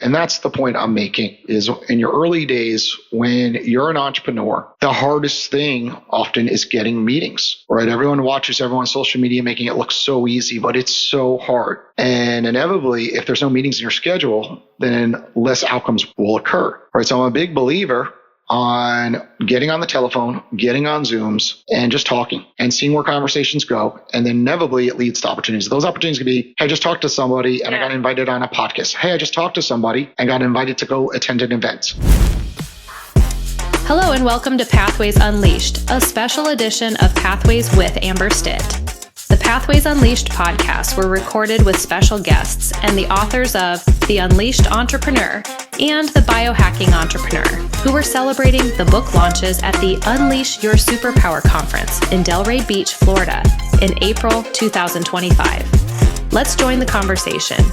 And that's the point I'm making is in your early days when you're an entrepreneur, the hardest thing often is getting meetings, right? Everyone watches everyone on social media making it look so easy, but it's so hard. And inevitably, if there's no meetings in your schedule, then less outcomes will occur, right? So I'm a big believer on getting on the telephone, getting on Zooms, and just talking and seeing where conversations go. And then inevitably it leads to opportunities. Those opportunities could be, hey, I just talked to somebody and I got invited on a podcast. Hey, I just talked to somebody and got invited to go attend an event. Hello and welcome to Pathways Unleashed, a special edition of Pathways with Amber Stitt. The Pathways Unleashed podcasts were recorded with special guests and the authors of The Unleashed Entrepreneur and The Biohacking Entrepreneur, who were celebrating the book launches at the Unleash Your Superpower conference in Delray Beach, Florida in April 2025. Let's join the conversation.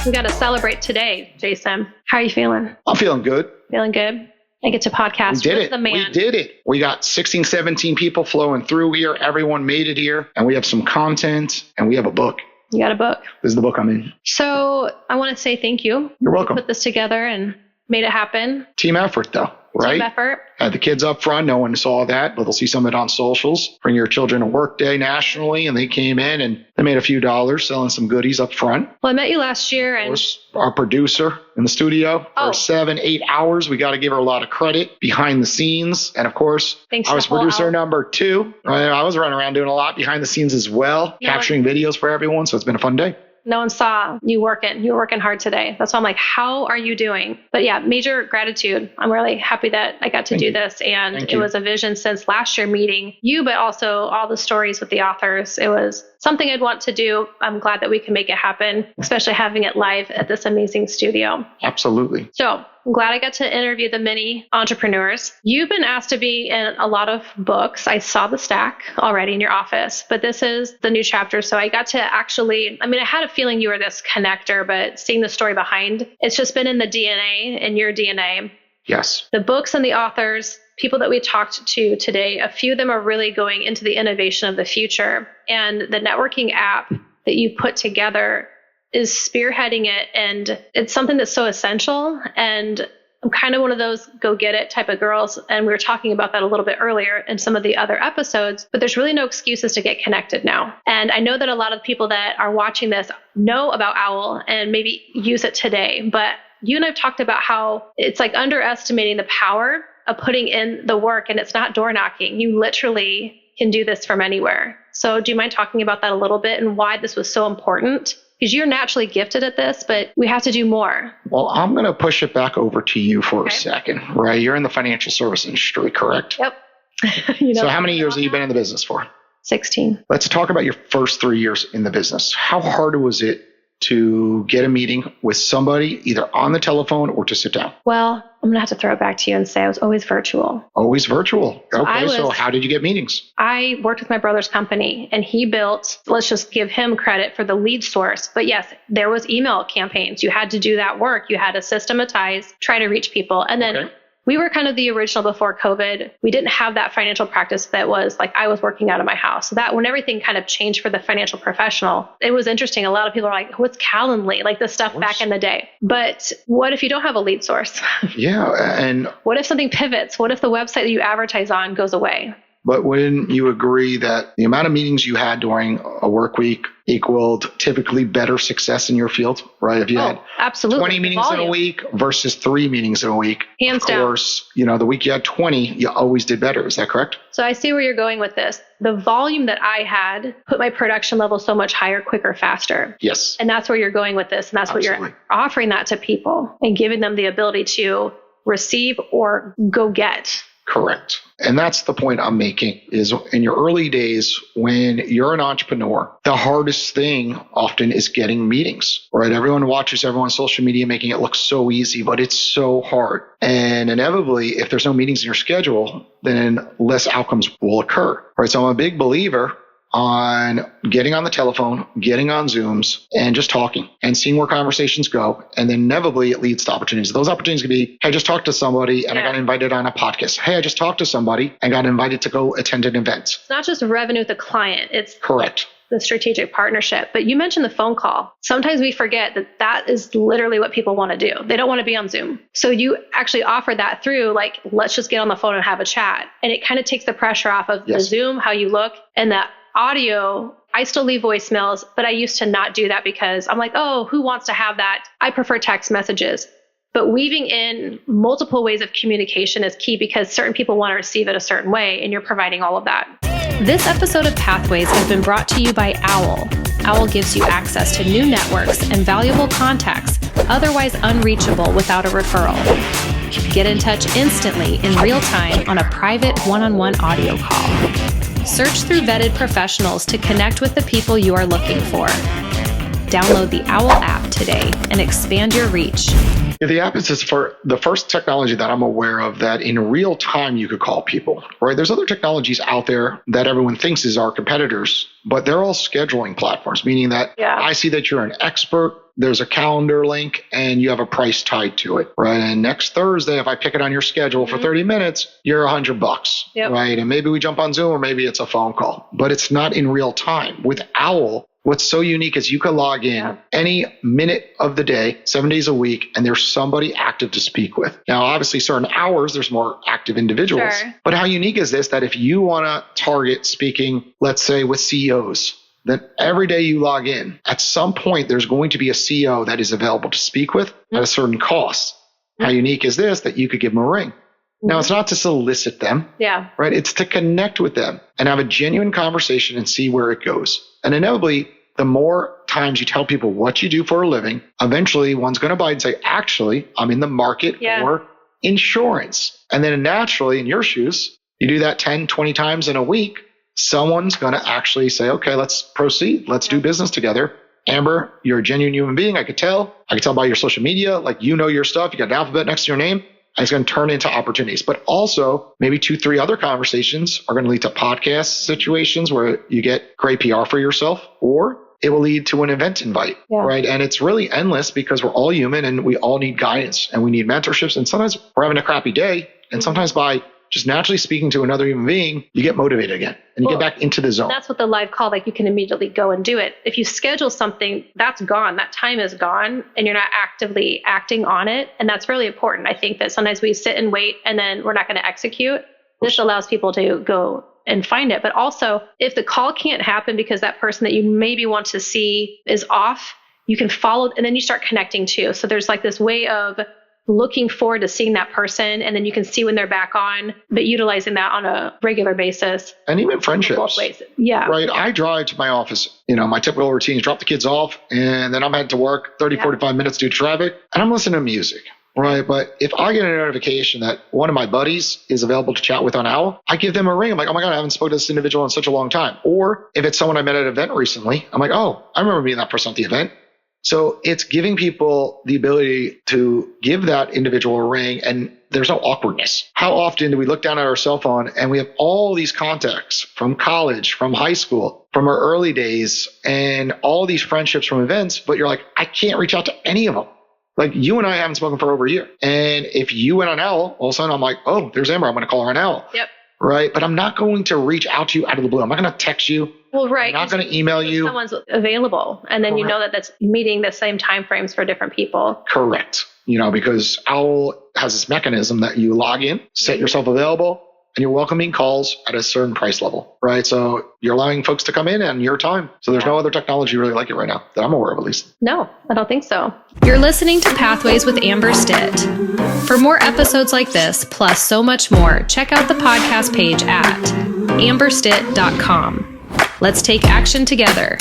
We got to celebrate today, Jason. How are you feeling? I'm feeling good. Feeling good? I get to podcast with the man. We did it. We got 16, 17 people flowing through here. Everyone made it here. And we have some content and we have a book. You got a book? This is the book I'm in. So I want to say thank you. You're welcome. You put this together and made it happen. Team effort though, right? Team effort. Had the kids up front. No one saw that, but they'll see some of it on socials. Bring your children to work day nationally. And they came in and they made a few dollars selling some goodies up front. Well, I met you last year. And our producer in the studio for 7-8 hours. We got to give her a lot of credit behind the scenes. And of course, I was producer number 2. I was running around doing a lot behind the scenes as well, capturing videos for everyone. So it's been a fun day. No one saw you working. You were working hard today. That's why I'm like, how are you doing? But yeah, major gratitude. I'm really happy that I got to do this. And it was a vision since last year meeting you, but also all the stories with the authors. It was something I'd want to do. I'm glad that we can make it happen, especially having it live at this amazing studio. Absolutely. So I'm glad I got to interview the many entrepreneurs. You've been asked to be in a lot of books. I saw the stack already in your office, but this is the new chapter. So I got to actually, I had a feeling you were this connector, but seeing the story behind, it's just been in the DNA, in your DNA. Yes. The books and the authors, people that we talked to today, a few of them are really going into the innovation of the future. And the networking app that you put together is spearheading it. And it's something that's so essential. And I'm kind of one of those go get it type of girls. And we were talking about that a little bit earlier in some of the other episodes, but there's really no excuses to get connected now. And I know that a lot of people that are watching this know about Owwll and maybe use it today, but you and I've talked about how it's like underestimating the power of putting in the work, and it's not door knocking. You literally can do this from anywhere. So do you mind talking about that a little bit and why this was so important? Because you're naturally gifted at this, but we have to do more. Well, I'm going to push it back over to you for a second, right? You're in the financial service industry, correct? Yep. So how many years have you been in the business for? 16. Let's talk about your first 3 years in the business. How hard was it to get a meeting with somebody either on the telephone or to sit down? Well, I'm going to have to throw it back to you and say I was always virtual. Always virtual. Okay, so how did you get meetings? I worked with my brother's company and he built, let's just give him credit for the lead source. But yes, there was email campaigns. You had to do that work. You had to systematize, try to reach people. And then we were kind of the original before COVID. We didn't have that financial practice that was like I was working out of my house. So that when everything kind of changed for the financial professional, it was interesting. A lot of people are like, what's Calendly? Like the stuff back in the day. But what if you don't have a lead source? Yeah. And what if something pivots? What if the website that you advertise on goes away? But wouldn't you agree that the amount of meetings you had during a work week equaled typically better success in your field, right? If you had absolutely 20 meetings in a week versus 3 meetings in a week, hands down. Of course, the week you had 20, you always did better. Is that correct? So I see where you're going with this. The volume that I had put my production level so much higher, quicker, faster. Yes. And that's where you're going with this. And that's what you're offering that to people and giving them the ability to receive or go get. Correct. And that's the point I'm making is in your early days when you're an entrepreneur, the hardest thing often is getting meetings, right? Everyone watches everyone on social media making it look so easy, but it's so hard. And inevitably, if there's no meetings in your schedule, then less outcomes will occur, right? So I'm a big believer on getting on the telephone, getting on Zooms, and just talking and seeing where conversations go. And then inevitably it leads to opportunities. Those opportunities could be, hey, I just talked to somebody and I got invited on a podcast. Hey, I just talked to somebody and got invited to go attend an event. It's not just revenue with the client. It's correct. the strategic partnership. But you mentioned the phone call. Sometimes we forget that that is literally what people want to do. They don't want to be on Zoom. So you actually offer that through, like, let's just get on the phone and have a chat. And it kind of takes the pressure off of the Zoom, how you look, and the audio. I still leave voicemails, but I used to not do that because I'm like, oh, who wants to have that? I prefer text messages. But weaving in multiple ways of communication is key because certain people want to receive it a certain way, and you're providing all of that. This episode of Pathways has been brought to you by Owwll. Owwll gives you access to new networks and valuable contacts, otherwise unreachable without a referral. Get in touch instantly in real time on a private one-on-one audio call. Search through vetted professionals to connect with the people you are looking for. Download the Owwll app today and expand your reach. The app is just for the first technology that I'm aware of that in real time you could call people, right? There's other technologies out there that everyone thinks is our competitors, but they're all scheduling platforms, meaning that I see that you're an expert, there's a calendar link, and you have a price tied to it, right? And next Thursday, if I pick it on your schedule for 30 minutes, you're $100, right? And maybe we jump on Zoom or maybe it's a phone call, but it's not in real time. With Owwll, what's so unique is you can log in any minute of the day, 7 days a week, and there's somebody active to speak with. Now, obviously, certain hours, there's more active individuals. Sure. But how unique is this that if you want to target speaking, let's say with CEOs, then every day you log in, at some point, there's going to be a CEO that is available to speak with at a certain cost. How unique is this that you could give them a ring? Now, it's not to solicit them, right? It's to connect with them and have a genuine conversation and see where it goes. And inevitably, the more times you tell people what you do for a living, eventually one's going to buy and say, actually, I'm in the market for insurance. And then naturally, in your shoes, you do that 10, 20 times in a week, someone's going to actually say, okay, let's proceed. Let's do business together. Amber, you're a genuine human being. I could tell by your social media, like, you know your stuff. You got an alphabet next to your name. And it's going to turn into opportunities. But also, maybe 2-3 other conversations are going to lead to podcast situations where you get great PR for yourself, or it will lead to an event invite, right? And it's really endless because we're all human and we all need guidance and we need mentorships. And sometimes we're having a crappy day. And sometimes by just naturally speaking to another human being, you get motivated again and you get back into the zone. That's what the live call, like, you can immediately go and do it. If you schedule something, that's gone. That time is gone and you're not actively acting on it. And that's really important. I think that sometimes we sit and wait and then we're not going to execute. This allows people to go and find it. But also, if the call can't happen because that person that you maybe want to see is off, you can follow and then you start connecting too. So there's like this way of looking forward to seeing that person, and then you can see when they're back on, but utilizing that on a regular basis. And even friendships. Both ways. Yeah. Right. I drive to my office. You know, my typical routine is drop the kids off, and then I'm heading to work 30, 45 minutes due to traffic, and I'm listening to music. Right. But if I get a notification that one of my buddies is available to chat with on Owwll, I give them a ring. I'm like, oh my God, I haven't spoken to this individual in such a long time. Or if it's someone I met at an event recently, I'm like, oh, I remember meeting that person at the event. So it's giving people the ability to give that individual a ring, and there's no awkwardness. How often do we look down at our cell phone and we have all these contacts from college, from high school, from our early days, and all these friendships from events, but you're like, I can't reach out to any of them. Like, you and I haven't spoken for over a year. And if you went on Owwll, all of a sudden I'm like, oh, there's Amber. I'm going to call her on Owwll. Yep. Right. But I'm not going to reach out to you out of the blue. I'm not going to text you. Well, right. I'm not going to email you. Someone's available. And then you know that that's meeting the same time frames for different people. Correct. You know, because Owwll has this mechanism that you log in, set yourself available, and you're welcoming calls at a certain price level, right? So you're allowing folks to come in on your time. So there's no other technology really like it right now that I'm aware of, at least. No, I don't think so. You're listening to Pathways with Amber Stitt. For more episodes like this, plus so much more, check out the podcast page at amberstitt.com. Let's take action together.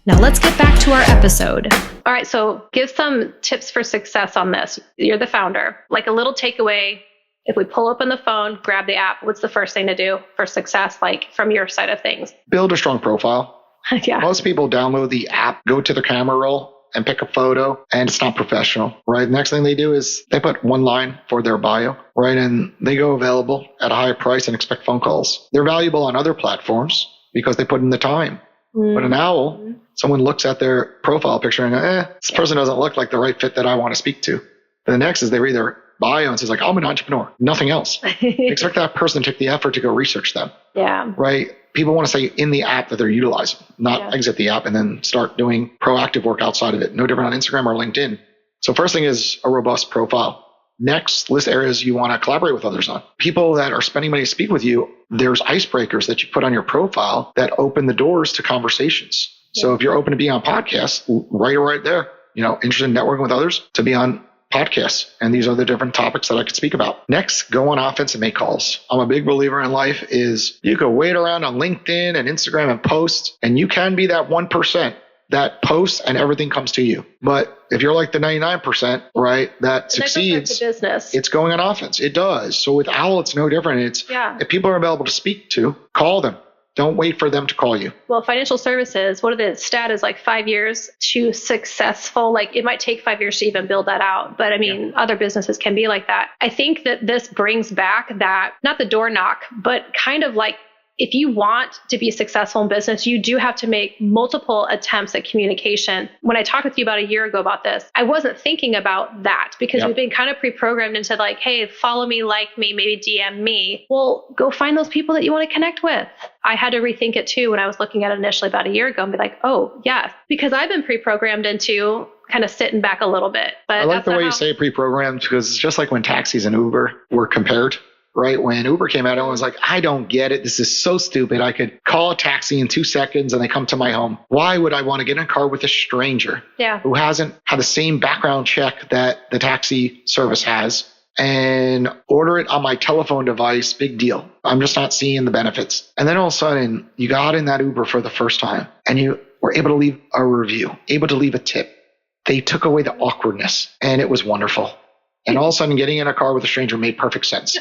Now let's get back to our episode. All right, so give some tips for success on this. You're the founder. Like a little takeaway. If we pull up on the phone, grab the app, what's the first thing to do for success, like from your side of things? Build a strong profile. Most people download the app, go to the camera roll and pick a photo, and it's not professional, right? Next thing they do is they put one line for their bio, right? And they go available at a higher price and expect phone calls. They're valuable on other platforms because they put in the time. But in Owwll, someone looks at their profile picture and this person doesn't look like the right fit that I want to speak to. The next is they read their bio and says like, I'm an entrepreneur, nothing else. Expect that person to take the effort to go research them. Yeah. Right. people want to say in the app that they're utilizing, not exit the app and then start doing proactive work outside of it. No different on Instagram or LinkedIn. So first thing is a robust profile. Next, list areas you want to collaborate with others on. People that are spending money to speak with you, there's icebreakers that you put on your profile that open the doors to conversations. Yeah. So if you're open to being on podcasts, write it right there. Interested in networking with others to be on podcasts. And these are the different topics that I could speak about. Next, go on offense and make calls. I'm a big believer in life is you can wait around on LinkedIn and Instagram and post, and you can be that 1% that posts and everything comes to you. But if you're like the 99%, right, that succeeds, business. It's going on offense. It does. So with Owwll, it's no different. If people are available to speak to, call them. Don't wait for them to call you. Well, financial services, what are the stat is like 5 years to successful. Like it might take 5 years to even build that out. But I mean, other businesses can be like that. I think that this brings back that, not the door knock, but kind of like, if you want to be successful in business, you do have to make multiple attempts at communication. When I talked with you about a year ago about this, I wasn't thinking about that because we've been kind of pre-programmed into like, hey, follow me, like me, maybe DM me. Well, go find those people that you want to connect with. I had to rethink it too when I was looking at it initially about a year ago and be like, oh, yes, because I've been pre-programmed into kind of sitting back a little bit. But I like the way you say pre-programmed because it's just like when taxis and Uber were compared. Right? When Uber came out, everyone was like, I don't get it. This is so stupid. I could call a taxi in 2 seconds and they come to my home. Why would I want to get in a car with a stranger who hasn't had the same background check that the taxi service has and order it on my telephone device? Big deal. I'm just not seeing the benefits. And then all of a sudden, you got in that Uber for the first time and you were able to leave a review, able to leave a tip. They took away the awkwardness and it was wonderful. And all of a sudden, getting in a car with a stranger made perfect sense.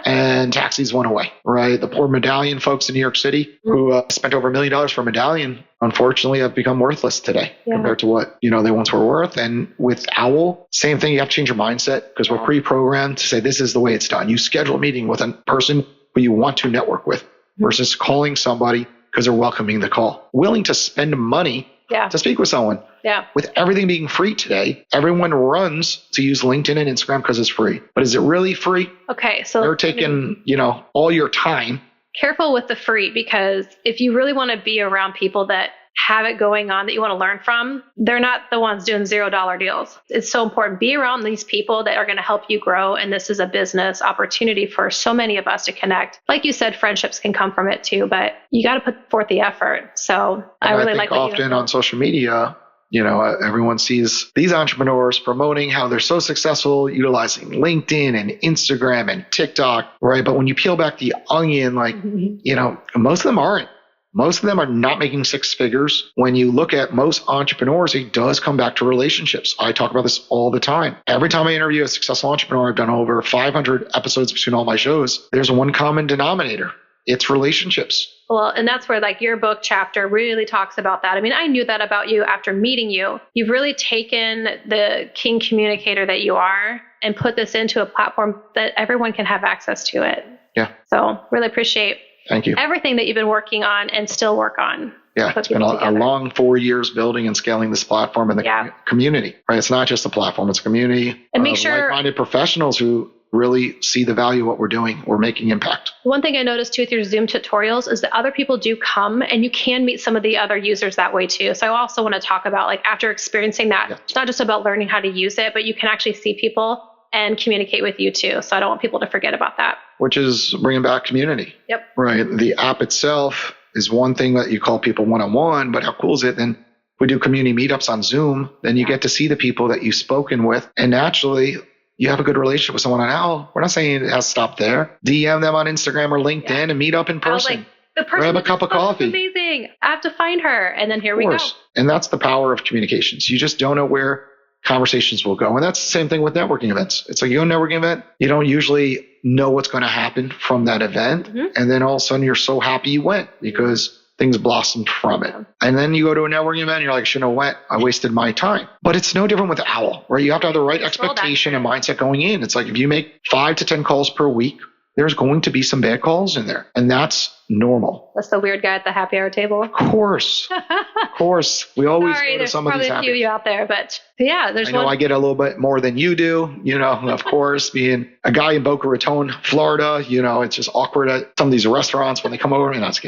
And taxis went away, right? The poor medallion folks in New York City who spent over $1 million for a medallion, unfortunately, have become worthless today compared to what they once were worth. And with Owwll, same thing. You have to change your mindset because we're pre-programmed to say this is the way it's done. You schedule a meeting with a person who you want to network with versus calling somebody because they're welcoming the call. Willing to spend money to speak with someone. Yeah. With everything being free today, everyone runs to use LinkedIn and Instagram because it's free. But is it really free? Okay. So they're taking, all your time. Careful with the free, because if you really want to be around people that have it going on that you want to learn from, they're not the ones doing $0 deals. It's so important. Be around these people that are going to help you grow. And this is a business opportunity for so many of us to connect. Like you said, friendships can come from it too, but you got to put forth the effort. So I really like what you often on social media, everyone sees these entrepreneurs promoting how they're so successful utilizing LinkedIn and Instagram and TikTok, right? But when you peel back the onion, most of them aren't. Most of them are not making six figures. When you look at most entrepreneurs, it does come back to relationships. I talk about this all the time. Every time I interview a successful entrepreneur, I've done over 500 episodes between all my shows. There's one common denominator. It's relationships. Well, and that's where your book chapter really talks about that. I mean, I knew that about you after meeting you. You've really taken the king communicator that you are and put this into a platform that everyone can have access to it. Yeah. So really appreciate Thank you. everything that you've been working on and still work on. Yeah, it's been a long 4 years building and scaling this platform and the community, right? It's not just a platform, it's a community and make sure like-minded professionals who really see the value of what we're doing. We're making impact. One thing I noticed too with your Zoom tutorials is that other people do come and you can meet some of the other users that way too. So I also want to talk about after experiencing that, it's not just about learning how to use it, but you can actually see people and communicate with you too. So I don't want people to forget about that. Which is bringing back community. Yep. Right. The app itself is one thing that you call people one-on-one, but how cool is it? Then we do community meetups on Zoom. Then you get to see the people that you've spoken with. And naturally, you have a good relationship with someone on Owwll. We're not saying it has to stop there. DM them on Instagram or LinkedIn and meet up in person. The person grab a cup of coffee. Amazing. I have to find her. And then here we go. And that's the power of communications. You just don't know where conversations will go. And that's the same thing with networking events. It's like you go to a networking event, you don't usually know what's going to happen from that event. Mm-hmm. And then all of a sudden you're so happy you went because things blossomed from it. And then you go to a networking event and you're like, shouldn't have went. I wasted my time. But it's no different with Owwll, right? You have to have the right expectation and mindset going in. It's like if you make 5 to 10 calls per week, there's going to be some bad calls in there. And that's normal. That's the weird guy at the happy hour table. Of course. Of course. We always Sorry, go to there's some of probably these a few of you out there, but yeah, there's I know one. I get a little bit more than you do, of course, being a guy in Boca Raton, Florida, it's just awkward at some of these restaurants when they come over. And that's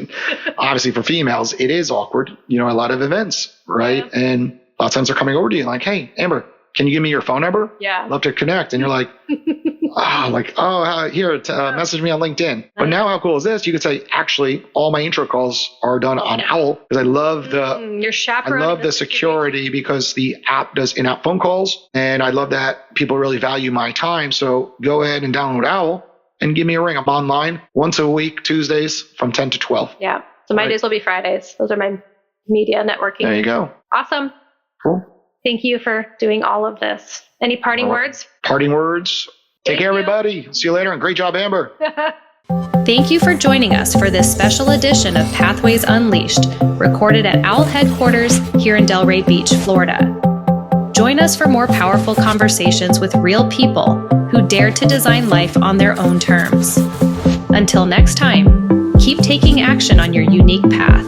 obviously for females, it is awkward, a lot of events, right? Yeah. And a lot of times they're coming over to you like, hey, Amber, can you give me your phone number? Yeah. I'd love to connect. And you're like, here, message me on LinkedIn. But now how cool is this? You could say, actually, all my intro calls are done on Owwll because I love the security because the app does in-app phone calls. And I love that people really value my time. So go ahead and download Owwll and give me a ring. I'm online once a week, Tuesdays from 10 to 12. Yeah. So my days will be Fridays. Those are my media networking. There you go. Awesome. Cool. Thank you for doing all of this. Any parting words? Parting words. Take care, everybody. See you later. And great job, Amber. Thank you for joining us for this special edition of Pathways Unleashed, recorded at Owwll headquarters here in Delray Beach, Florida. Join us for more powerful conversations with real people who dare to design life on their own terms. Until next time, keep taking action on your unique path.